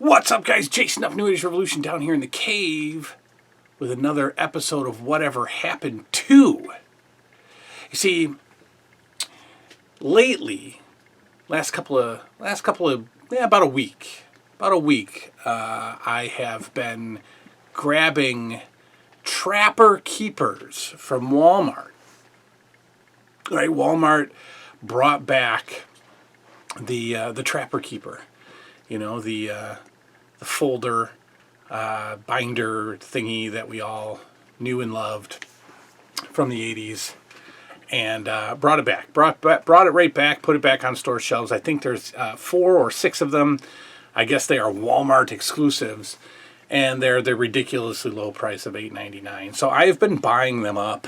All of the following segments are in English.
What's up, guys? Jason of New Age Revolution down here in the cave with another episode of Whatever Happened To. You see, lately, about a week, I have been grabbing Trapper Keepers from Walmart. Right, Walmart brought back the Trapper Keeper. You know, the folder, binder thingy that we all knew and loved from the 80s. And brought it back. Brought it right back, put it back on store shelves. I think there's 4 or 6 of them. I guess they are Walmart exclusives. And they're the ridiculously low price of $8.99. So I've been buying them up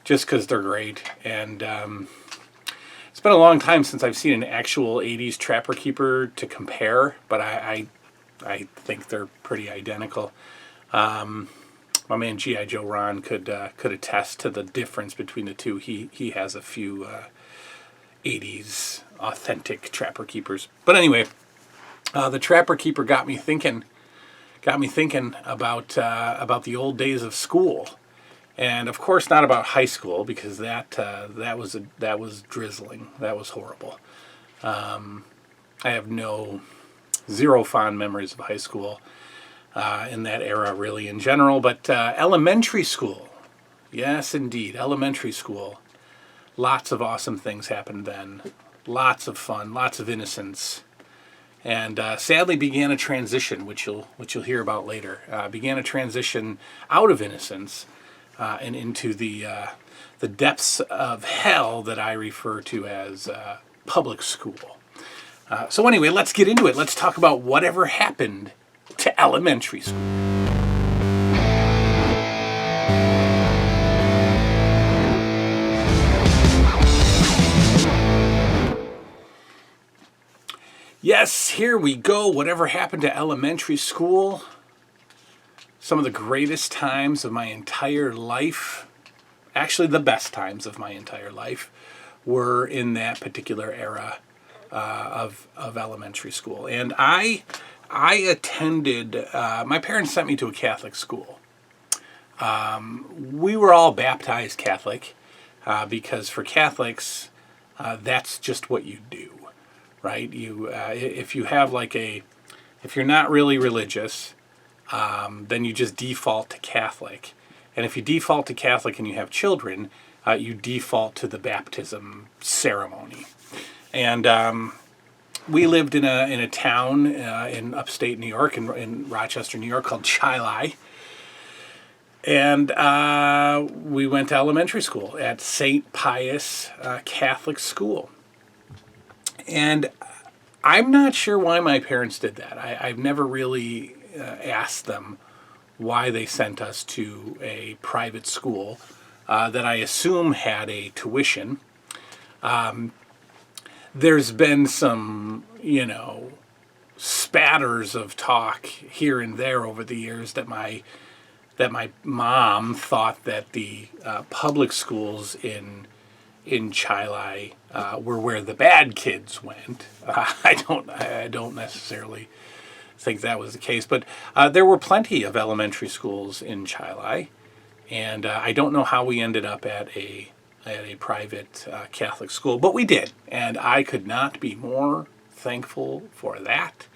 just because they're great. And it's been a long time since I've seen an actual 80s Trapper Keeper to compare. But I think they're pretty identical. My man G.I. Joe Ron could attest to the difference between the two. He has a few 80s authentic Trapper Keepers. But anyway, the Trapper Keeper got me thinking about the old days of school, and of course not about high school, because that was drizzling. That was horrible. I have zero fond memories of high school. In that era, really, in general. But elementary school, yes, indeed, elementary school. Lots of awesome things happened then. Lots of fun, lots of innocence, and sadly began a transition, which you'll hear about later. Began a transition out of innocence and into the depths of hell that I refer to as public school. So anyway, let's get into it. Let's talk about whatever happened to elementary school. Yes, here we go. Whatever happened to elementary school? Some of the greatest times of my entire life, actually the best times of my entire life, were in that particular era of elementary school. And I attended, my parents sent me to a Catholic school. We were all baptized Catholic because for Catholics, that's just what you do, right? If you have if you're not really religious, then you just default to Catholic. And if you default to Catholic and you have children, you default to the baptism ceremony. And we lived in a town in upstate New York, in Rochester, New York, called Chili. And we went to elementary school at St. Pius Catholic School. And I'm not sure why my parents did that. I've never really asked them why they sent us to a private school that I assume had a tuition. There's been some, spatters of talk here and there over the years that my mom thought that the public schools in Chili were where the bad kids went. I don't necessarily think that was the case, but there were plenty of elementary schools in Chili, and I don't know how we ended up at a private Catholic school, but we did, and I could not be more thankful for that.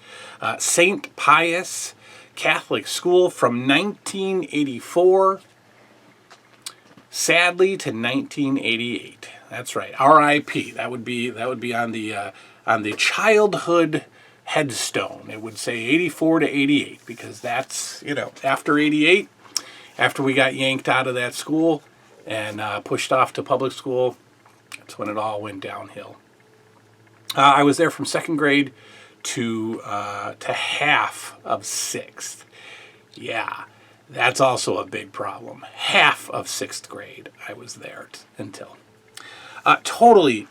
St. Pius Catholic School from 1984, sadly, to 1988. That's right, R.I.P. That would be on the childhood headstone. It would say 84 to 88, because that's after 88, after we got yanked out of that school and pushed off to public school, that's when it all went downhill. I was there from 2nd grade to half of 6th. Yeah, that's also a big problem. Half of 6th grade I was there until. Totally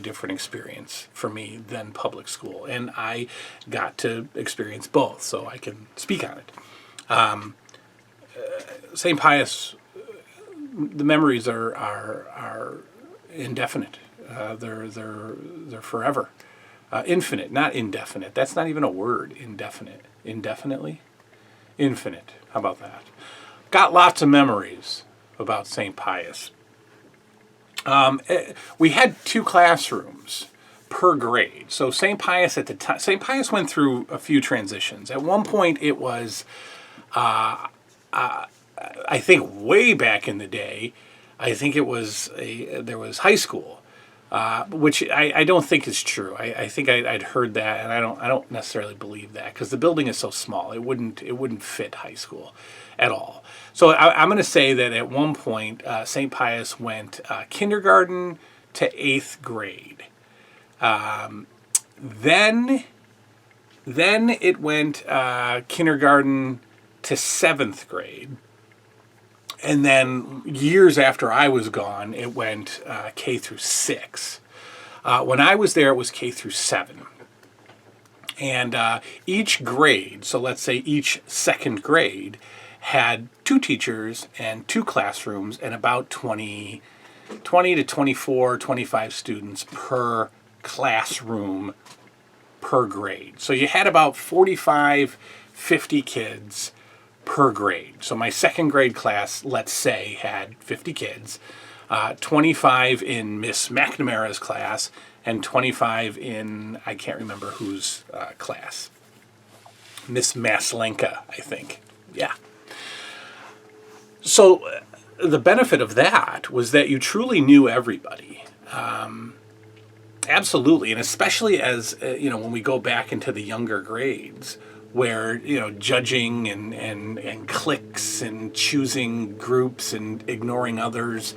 different experience for me than public school, and I got to experience both, so I can speak on it. St. Pius, the memories are indefinite. They're forever. Infinite, not indefinite. That's not even a word, indefinite. Indefinitely? Infinite. How about that? Got lots of memories about St. Pius. We had 2 classrooms per grade. So St. Pius at the time, St. Pius went through a few transitions. At one point it was, I think way back in the day, I think it was there was high school. Which I don't think is true. I think I'd heard that, and I don't necessarily believe that because the building is so small. It wouldn't fit high school at all. So I'm going to say that at one point St. Pius went kindergarten to 8th grade. Then it went kindergarten to 7th grade. And then years after I was gone, it went K through 6. When I was there, it was K through 7. And each grade, so let's say each second grade, had 2 teachers and 2 classrooms and about 20 to 24, 25 students per classroom per grade. So you had about 45, 50 kids per grade. So my second grade class, let's say, had 50 kids, 25 in Miss McNamara's class, and 25 in, I can't remember whose class. Miss Maslenka, I think. Yeah. So the benefit of that was that you truly knew everybody. Absolutely. And especially as, when we go back into the younger grades, where judging and cliques and choosing groups and ignoring others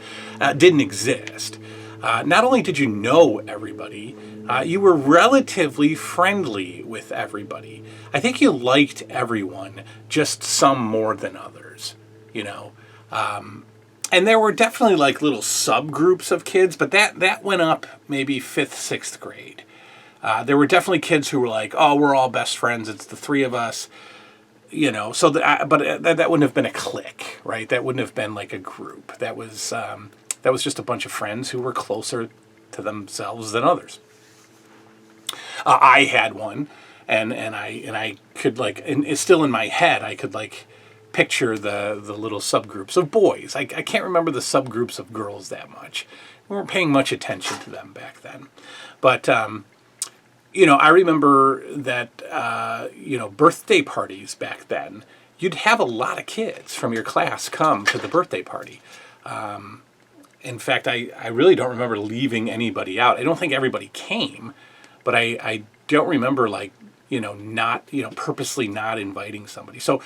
didn't exist. Not only did you know everybody, you were relatively friendly with everybody. I think you liked everyone, just some more than others. And there were definitely like little subgroups of kids, but that went up maybe 5th, 6th grade. There were definitely kids who were like, "Oh, we're all best friends. It's the 3 of us," So, that wouldn't have been a clique, right? That wouldn't have been like a group. That was just a bunch of friends who were closer to themselves than others. I had one, and I could like, and it's still in my head. I could like picture the little subgroups of boys. I can't remember the subgroups of girls that much. We weren't paying much attention to them back then, but. I remember that, birthday parties back then, you'd have a lot of kids from your class come to the birthday party. In fact, I really don't remember leaving anybody out. I don't think everybody came, but I don't remember not, purposely not inviting somebody. So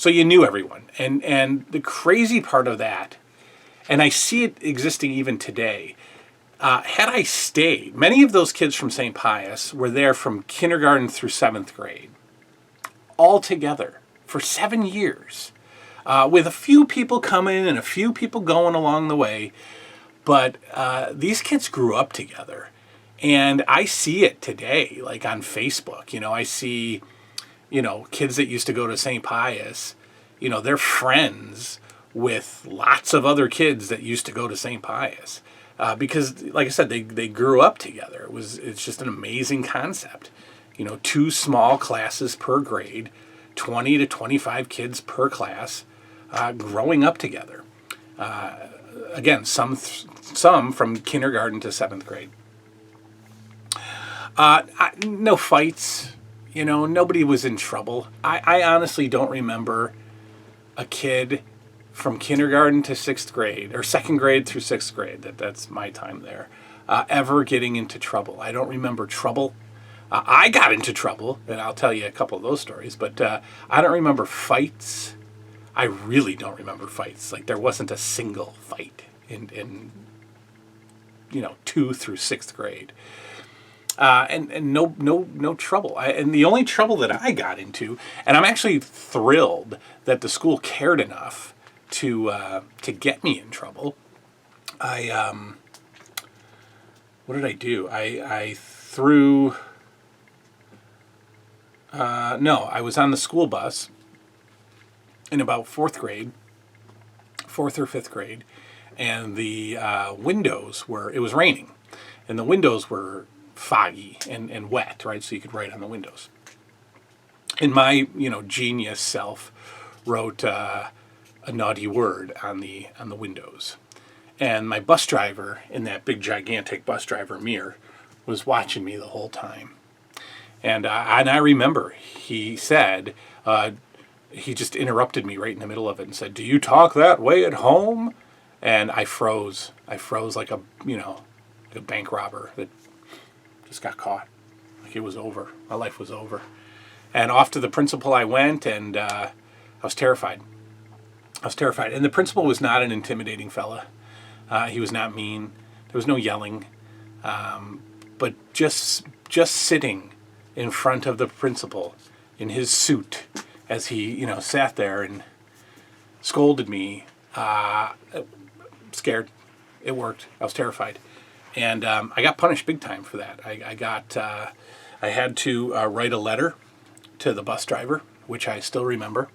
you knew everyone. And the crazy part of that, and I see it existing even today, had I stayed, many of those kids from St. Pius were there from kindergarten through 7th grade, all together for 7 years, with a few people coming and a few people going along the way. But these kids grew up together, and I see it today, like on Facebook. I see, kids that used to go to St. Pius, they're friends with lots of other kids that used to go to St. Pius. Because, like I said, they grew up together. It's just an amazing concept. 2 small classes per grade, 20 to 25 kids per class, growing up together. Again, some from kindergarten to 7th grade. No fights. Nobody was in trouble. I honestly don't remember a kid from kindergarten to 6th grade, or 2nd grade through 6th grade, that's my time there, ever getting into trouble. I don't remember trouble. I got into trouble, and I'll tell you a couple of those stories, but I don't remember fights. I really don't remember fights. Like, there wasn't a single fight in 2 through 6th grade. And no trouble. And the only trouble that I got into, and I'm actually thrilled that the school cared enough to get me in trouble. What did I do? I threw. No, I was on the school bus in about 4th grade, 4th or 5th grade, and the windows were. It was raining, and the windows were foggy and wet, right? So you could write on the windows. And my, genius self wrote a naughty word on the windows. And my bus driver, in that big gigantic bus driver mirror, was watching me the whole time. And I remember he said, he just interrupted me right in the middle of it and said, "Do you talk that way at home?" And I froze. I froze like a bank robber that just got caught. Like it was over. My life was over. And off to the principal I went, and I was terrified. And the principal was not an intimidating fella. He was not mean. There was no yelling. But just sitting in front of the principal in his suit as he, sat there and scolded me, scared. It worked. I was terrified. And I got punished big time for that. I had to write a letter to the bus driver, which I still remember.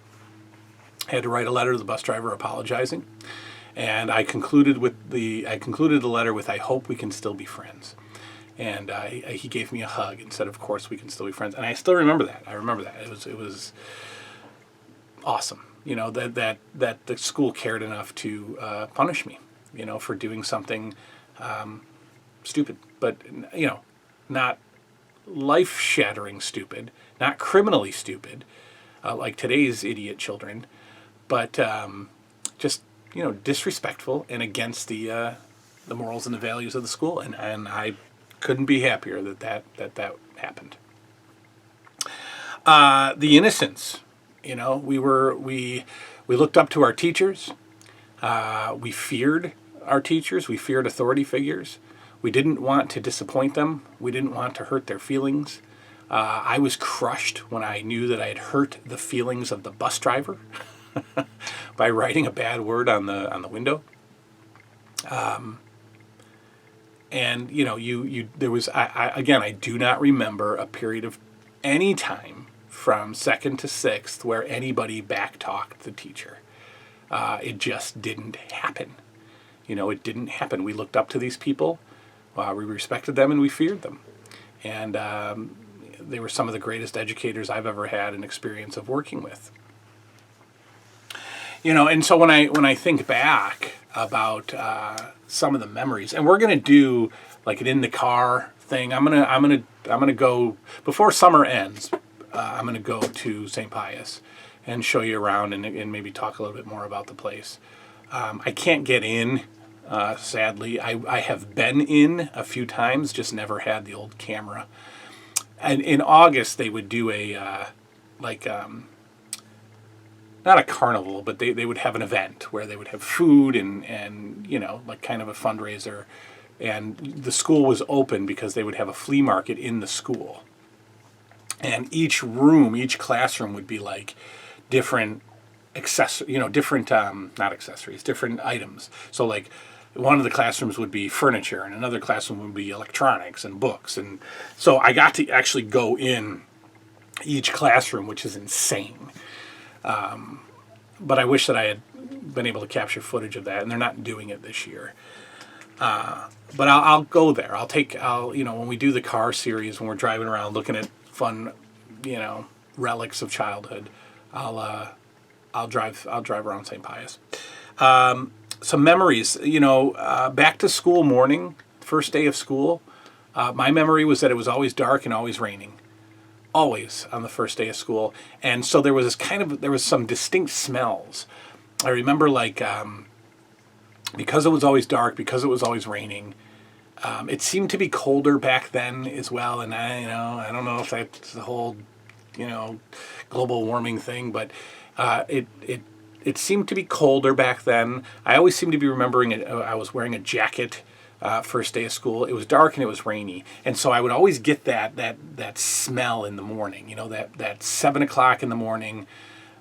I had to write a letter to the bus driver apologizing. And I concluded the letter with, "I hope we can still be friends." And he gave me a hug and said, "Of course we can still be friends." And I still remember that. It was awesome. That the school cared enough to punish me, for doing something stupid, but not life-shattering stupid, not criminally stupid, like today's idiot children, but just disrespectful and against the morals and the values of the school, and I couldn't be happier that happened. The innocence, we looked up to our teachers. We feared our teachers. We feared authority figures. We didn't want to disappoint them. We didn't want to hurt their feelings. I was crushed when I knew that I had hurt the feelings of the bus driver by writing a bad word on the window. And there was I do not remember a period of any time from second to sixth where anybody backtalked the teacher. It just didn't happen. It didn't happen. We looked up to these people. We respected them and we feared them. And they were some of the greatest educators I've ever had an experience of working with. And so when I think back about some of the memories, and we're gonna do like an in the car thing. I'm gonna go before summer ends. I'm gonna go to St. Pius and show you around and maybe talk a little bit more about the place. I can't get in. Sadly, I have been in a few times, just never had the old camera. And in August, they would do not a carnival, but they would have an event where they would have food and like kind of a fundraiser. And the school was open because they would have a flea market in the school. And each classroom would be like different different items. So like one of the classrooms would be furniture and another classroom would be electronics and books. And so I got to actually go in each classroom, which is insane. But I wish that I had been able to capture footage of that, and they're not doing it this year. But I'll go there. When we do the car series, when we're driving around looking at fun, relics of childhood, I'll drive around St. Pius. Some memories, back to school morning, first day of school. My memory was that it was always dark and always raining. Always on the first day of school. And so there was some distinct smells. I remember because it was always dark, because it was always raining, it seemed to be colder back then as well. And I don't know if that's the whole, global warming thing, but it seemed to be colder back then. I always seem to be remembering it. I was wearing a jacket first day of school. It was dark and it was rainy, and so I would always get that smell in the morning. That 7 o'clock in the morning,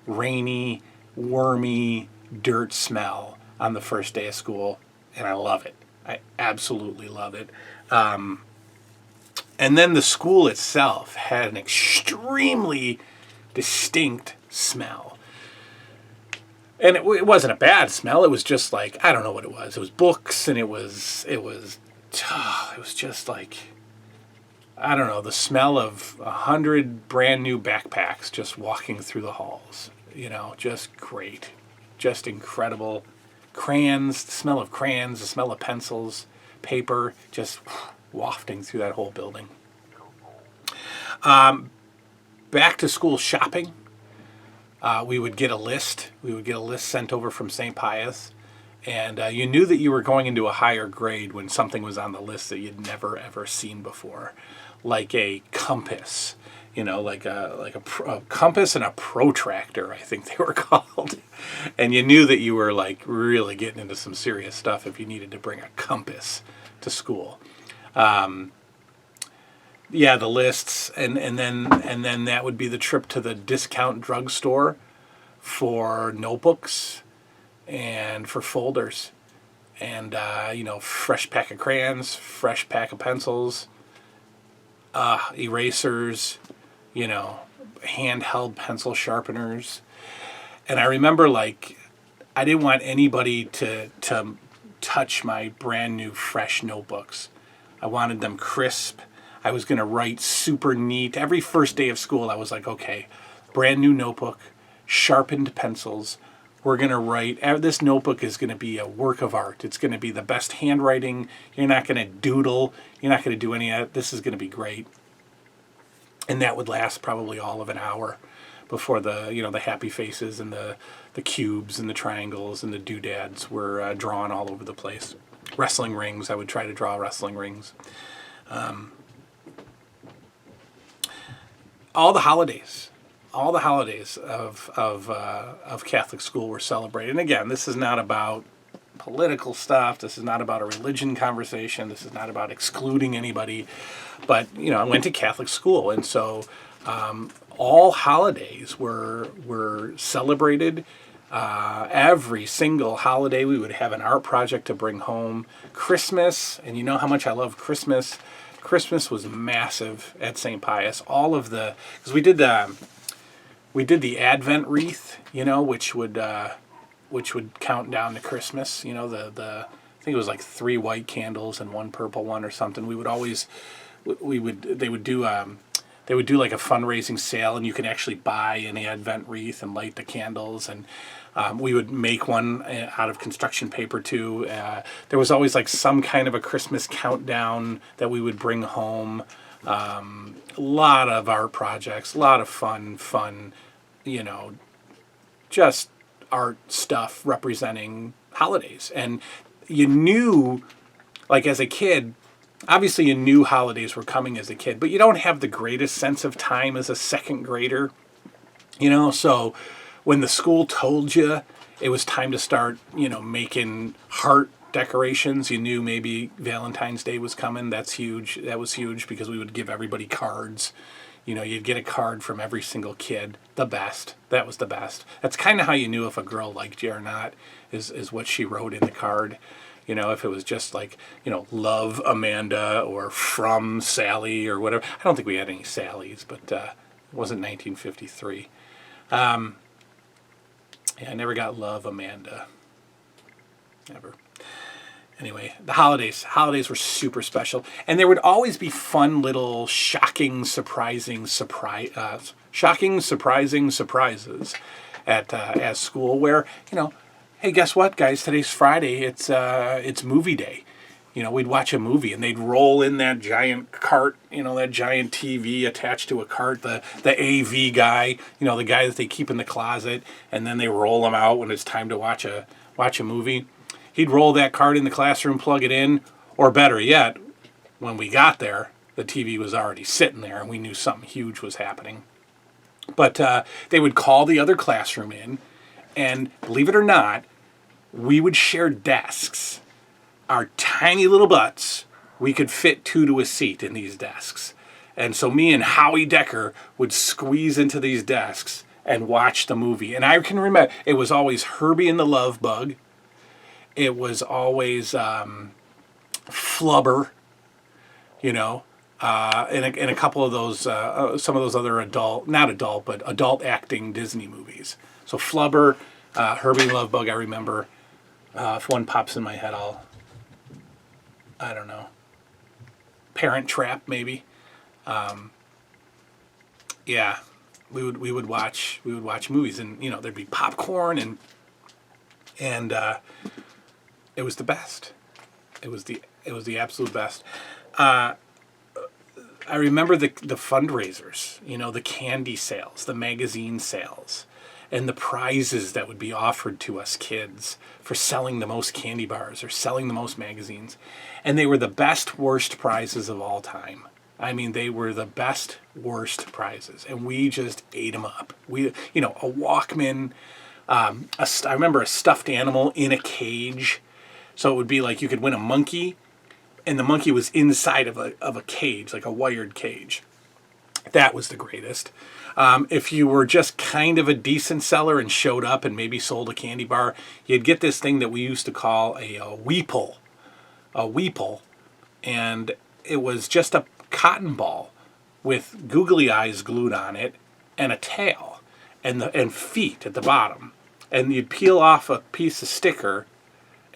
rainy, wormy dirt smell on the first day of school, and I love it. I absolutely love it. And then the school itself had an extremely distinct smell. And it wasn't a bad smell. It was just like, I don't know what it was. It was books, and it was just like I don't know, the smell of 100 brand new backpacks just walking through the halls. Just great. Just incredible. Crayons, the smell of crayons, the smell of pencils, paper, just wafting through that whole building. Back to school shopping. We would get a list. We would get a list sent over from St. Pius. And you knew that you were going into a higher grade when something was on the list that you'd never ever seen before, like a compass, like a compass and a protractor, I think they were called. And you knew that you were like really getting into some serious stuff if you needed to bring a compass to school. Yeah, the lists, and then that would be the trip to the discount drugstore for notebooks and for folders, and fresh pack of crayons, fresh pack of pencils, erasers, handheld pencil sharpeners. And I remember, like, I didn't want anybody to touch my brand new fresh notebooks. I wanted them crisp. I was going to write super neat. Every first day of school, I was like, okay, brand new notebook, sharpened pencils. We're going to write. This notebook is going to be a work of art. It's going to be the best handwriting. You're not going to doodle. You're not going to do any of that. This is going to be great. And that would last probably all of an hour before the happy faces and the cubes and the triangles and the doodads were drawn all over the place. Wrestling rings. I would try to draw wrestling rings. All the holidays of Catholic school were celebrated. And again, this is not about political stuff. This is not about a religion conversation. This is not about excluding anybody. But I went to Catholic school, and so all holidays were celebrated. Every single holiday, we would have an art project to bring home. Christmas, and you know how much I love Christmas. Christmas was massive at St. Pius. Because we did the Advent wreath, which would count down to Christmas. I think it was like 3 white candles and 1 purple one or something. They would do like a fundraising sale, and you can actually buy an Advent wreath and light the candles. And we would make one out of construction paper too. There was always like some kind of a Christmas countdown that we would bring home. A lot of art projects, a lot of fun, just art stuff representing holidays. And you knew, like as a kid, obviously you knew holidays were coming as a kid, but you don't have the greatest sense of time as a second grader, so when the school told you it was time to start, making heart decorations, you knew maybe Valentine's Day was coming. That's huge. That was huge because we would give everybody cards. You'd get a card from every single kid. The best. That was the best. That's kind of how you knew if a girl liked you or not, is what she wrote in the card. If it was just like, love Amanda or from Sally or whatever. I don't think we had any Sallys, but it wasn't 1953. Yeah, I never got love Amanda. Never. Anyway, the holidays were super special, and there would always be fun little shocking, surprising surprises at school. Where hey, guess what, guys? Today's Friday. It's movie day. We'd watch a movie, and they'd roll in that giant cart, that giant TV attached to a cart, the AV guy, the guy that they keep in the closet, and then they roll him out when it's time to watch a movie. He'd roll that cart in the classroom, plug it in, or better yet, when we got there, the TV was already sitting there, and we knew something huge was happening. But they would call the other classroom in, and believe it or not, we would share desks. Our tiny little butts, we could fit 2 to a seat in these desks. And so me and Howie Decker would squeeze into these desks and watch the movie. And I can remember, it was always Herbie and the Love Bug. It was always Flubber, and a couple of those, some of those other adult acting Disney movies. So Flubber, Herbie and the Love Bug, I remember. If one pops in my head, I don't know. Parent Trap, maybe. Yeah, we would watch movies, and there'd be popcorn, and it was the best. It was the absolute best. I remember the fundraisers, the candy sales, the magazine sales, and the prizes that would be offered to us kids for selling the most candy bars or selling the most magazines. And they were the best, worst prizes of all time. I mean, they were the best, worst prizes. And we just ate them up. A Walkman, I remember a stuffed animal in a cage. So it would be like you could win a monkey, and the monkey was inside of a cage, like a wired cage. That was the greatest. If you were just kind of a decent seller and showed up and maybe sold a candy bar, you'd get this thing that we used to call a weeple. A weeple. And it was just a cotton ball with googly eyes glued on it and a tail and feet at the bottom. And you'd peel off a piece of sticker,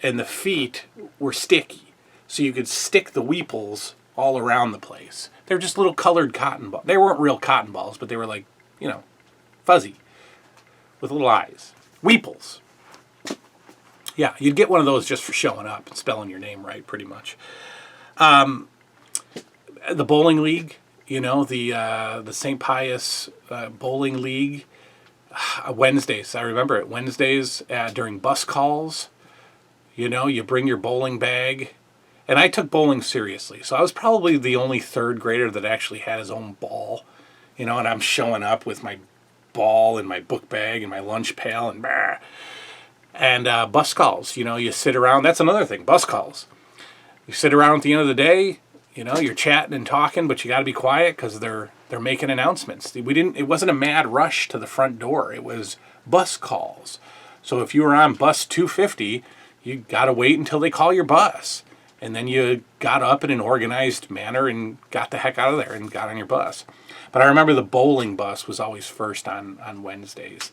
and the feet were sticky. So you could stick the weeples all around the place. They were just little colored cotton balls. They weren't real cotton balls, but they were like, fuzzy with little eyes. Weeples. Yeah, you'd get one of those just for showing up and spelling your name right, pretty much. The bowling league, the St. Pius bowling league. Wednesdays, I remember it. Wednesdays during bus calls. You bring your bowling bag. And I took bowling seriously. So I was probably the only third grader that actually had his own ball. And I'm showing up with my ball and my book bag and my lunch pail and bus calls. You sit around. That's another thing, bus calls. You sit around at the end of the day, you're chatting and talking, but you got to be quiet because they're making announcements. It wasn't a mad rush to the front door. It was bus calls. So if you were on bus 250, you got to wait until they call your bus. And then you got up in an organized manner and got the heck out of there and got on your bus. But I remember the bowling bus was always first on Wednesdays.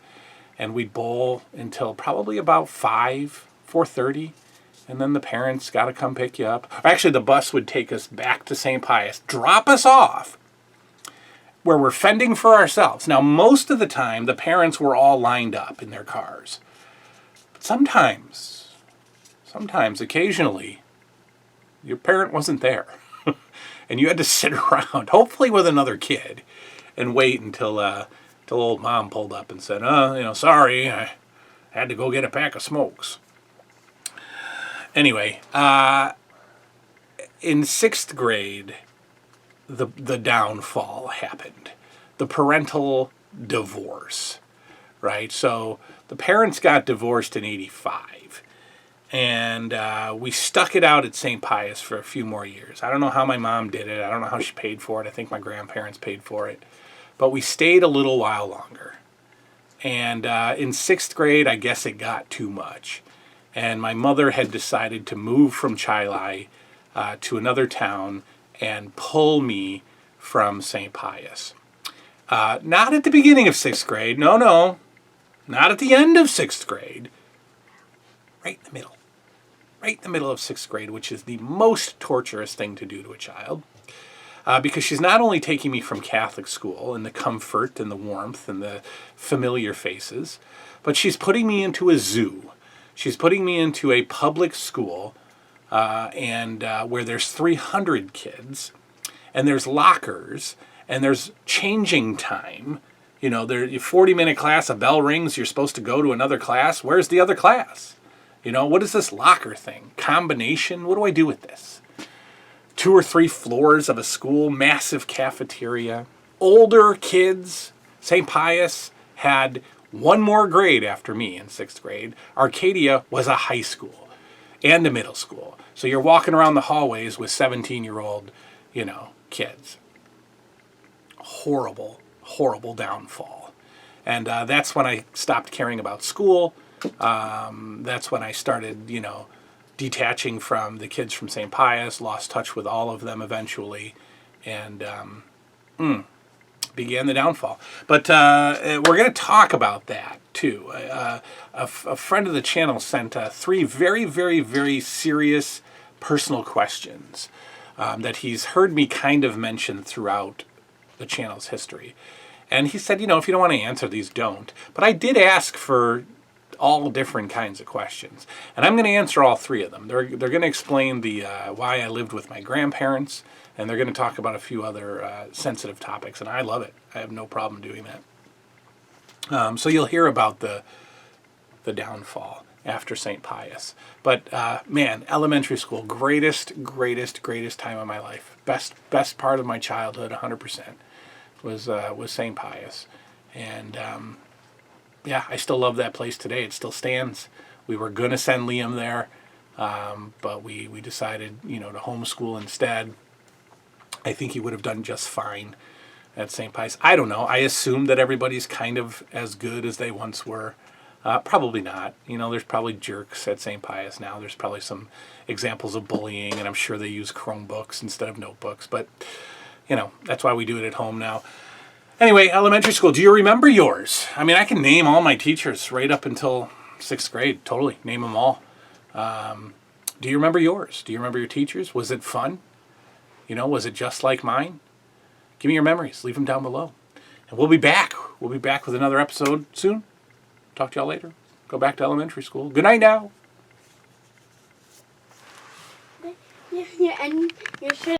And we'd bowl until probably about 4:30. And then the parents got to come pick you up. Actually, the bus would take us back to St. Pius, drop us off, where we're fending for ourselves. Now, most of the time, the parents were all lined up in their cars. But sometimes, occasionally, your parent wasn't there. And you had to sit around, hopefully with another kid, and wait until old mom pulled up and said, sorry, I had to go get a pack of smokes. Anyway, in 6th grade, the downfall happened. The parental divorce, right? So the parents got divorced in 85. And we stuck it out at St. Pius for a few more years. I don't know how my mom did it. I don't know how she paid for it. I think my grandparents paid for it. But we stayed a little while longer. And in 6th grade, I guess it got too much. And my mother had decided to move from Chilai to another town and pull me from St. Pius. Not at the beginning of 6th grade. No. Not at the end of 6th grade. Right in the middle. Right in the middle of 6th grade, which is the most torturous thing to do to a child. Because she's not only taking me from Catholic school and the comfort and the warmth and the familiar faces, but she's putting me into a zoo. She's putting me into a public school and where there's 300 kids, and there's lockers, and there's changing time. There's a 40-minute class, a bell rings, you're supposed to go to another class. Where's the other class? What is this locker thing? Combination? What do I do with this? 2 or 3 floors of a school, massive cafeteria. Older kids. St. Pius had one more grade after me in 6th grade. Arcadia was a high school and a middle school. So you're walking around the hallways with 17-year-old, kids. Horrible, horrible downfall. And that's when I stopped caring about school. That's when I started, detaching from the kids from St. Pius, lost touch with all of them eventually, and began the downfall. But we're going to talk about that, too. A friend of the channel sent 3 very, very, very serious personal questions that he's heard me kind of mention throughout the channel's history. And he said, if you don't want to answer these, don't. But I did ask for all different kinds of questions. And I'm going to answer all three of them. They're going to explain the why I lived with my grandparents, and they're going to talk about a few other sensitive topics. And I love it. I have no problem doing that. So you'll hear about the downfall after St. Pius. But man, elementary school, greatest time of my life. Best part of my childhood, 100%, was St. Pius. And yeah, I still love that place today. It still stands. We were going to send Liam there, but we decided, to homeschool instead. I think he would have done just fine at St. Pius. I don't know. I assume that everybody's kind of as good as they once were. Probably not. There's probably jerks at St. Pius now. There's probably some examples of bullying, and I'm sure they use Chromebooks instead of notebooks. But, that's why we do it at home now. Anyway, elementary school, do you remember yours? I mean, I can name all my teachers right up until 6th grade. Totally. Name them all. Do you remember yours? Do you remember your teachers? Was it fun? Was it just like mine? Give me your memories. Leave them down below. And we'll be back. We'll be back with another episode soon. Talk to y'all later. Go back to elementary school. Good night now. Yeah, and you should.